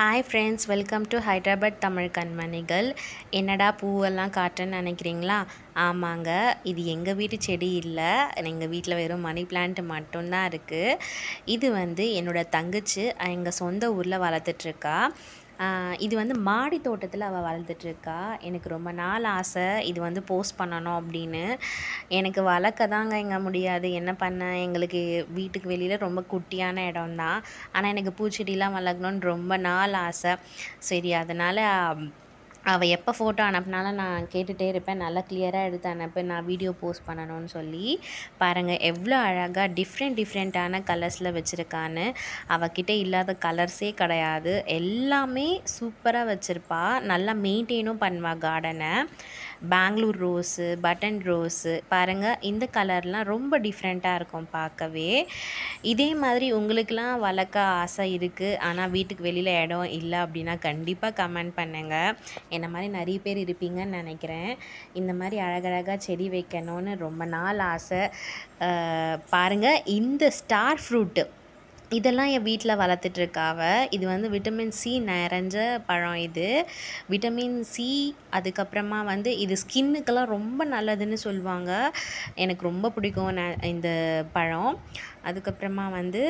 Hi friends, welcome to Hyderabad Tamil கண்மணிகள். என்னடா பூவெல்லாம் காட்டுன்னு நினைக்கிறீங்களா? ஆமாங்க, இது எங்கள் வீட்டு செடி இல்லை. எங்கள் வீட்டில் வெறும் மணி பிளான்ட் மட்டும்தான் இருக்குது. இது வந்து என்னோடய தங்கச்சி எங்கள் சொந்த ஊரில் வளர்த்துட்ருக்கா. இது வந்து மாடி தோட்டத்தில் அவள் வளர்த்துட்ருக்கா. எனக்கு ரொம்ப நாள் ஆசை இது வந்து போஸ்ட் பண்ணணும் அப்படின்னு. எனக்கு வளர்க்க தாங்க இங்கே முடியாது. என்ன பண்ண, எங்களுக்கு வீட்டுக்கு வெளியில் ரொம்ப குட்டியான இடம் தான். ஆனால் எனக்கு பூச்செடிலாம் வளர்க்கணுன்னு ரொம்ப நாள் ஆசை. சரி, அதனால் அவள் எப்போ ஃபோட்டோ அனுப்புனாலும் நான் கேட்டுகிட்டே இருப்பேன், நல்லா கிளியராக எடுத்து அனுப்பு, நான் வீடியோ போஸ்ட் பண்ணணும்னு சொல்லி. பாருங்கள் எவ்வளோ அழகாக டிஃப்ரெண்ட்டான கலர்ஸில் வச்சுருக்கான்னு. அவகிட்ட இல்லாத கலர்ஸே கிடையாது, எல்லாமே சூப்பராக வச்சுருப்பா. நல்லா மெயின்டைனும் பண்ணுவாள் கார்டனை. பெங்களூர் ரோஸு, பட்டன் ரோஸு பாருங்கள், இந்த கலர்லாம் ரொம்ப டிஃப்ரெண்ட்டாக இருக்கும் பார்க்கவே. இதே மாதிரி உங்களுக்கெலாம் வளர்க்க ஆசை இருக்குது, ஆனால் வீட்டுக்கு வெளியில் இடம் இல்லை அப்படின்னா கண்டிப்பாக கமெண்ட் பண்ணுங்கள். என்ன மாதிரி நிறைய பேர் இருப்பீங்கன்னு நினைக்கிறேன். இந்த மாதிரி அழகழகாக செடி வைக்கணும்னு ரொம்ப நாள் ஆசை. பாருங்கள், இந்த ஸ்டார் ஃப்ரூட்டு இதெல்லாம் என் வீட்டில் வளர்த்துட்ருக்காவ. இது வந்து விட்டமின் சி நிறைஞ்ச பழம். இது விட்டமின் சி, அதுக்கப்புறமா வந்து இது ஸ்கின்னுக்கெல்லாம் ரொம்ப நல்லதுன்னு சொல்லுவாங்க. எனக்கு ரொம்ப பிடிக்கும் இந்த பழம். அதுக்கப்புறமா வந்து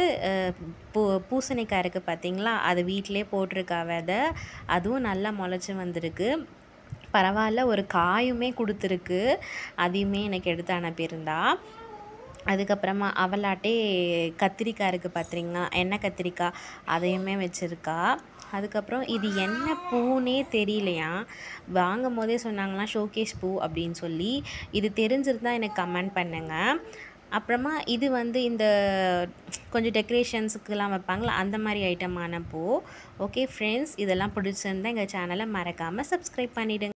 பூசணிக்காய் இருக்குது பார்த்தீங்களா, அது வீட்டிலே போட்டிருக்கா விதை. அதுவும் நல்லா முளைச்சி வந்திருக்கு. பரவாயில்ல, ஒரு காயுமே கொடுத்துருக்கு. அதையுமே எனக்கு எடுத்து அனுப்பியிருந்தா. அதுக்கப்புறமா அவளாட்டே கத்திரிக்காய் இருக்குது பார்த்தீங்களா, எண்ணெய் கத்திரிக்காய், அதையுமே வச்சுருக்கா. அதுக்கப்புறம் இது என்ன பூனே தெரியலையா, வாங்கும் போதே சொன்னாங்களாம் ஷோகேஸ் பூ அப்படின்னு சொல்லி. இது தெரிஞ்சிருந்தால் எனக்கு கமெண்ட் பண்ணுங்கள். அப்புறமா இது வந்து இந்த கொஞ்சம் டெக்கரேஷன்ஸுக்கெலாம் வைப்பாங்களா, அந்த மாதிரி ஐட்டமான பூ. ஓகே ஃப்ரெண்ட்ஸ், இதெல்லாம் பிடிச்சிருந்தா எங்கள் சேனலை மறக்காமல் சப்ஸ்கிரைப் பண்ணிவிடுங்க.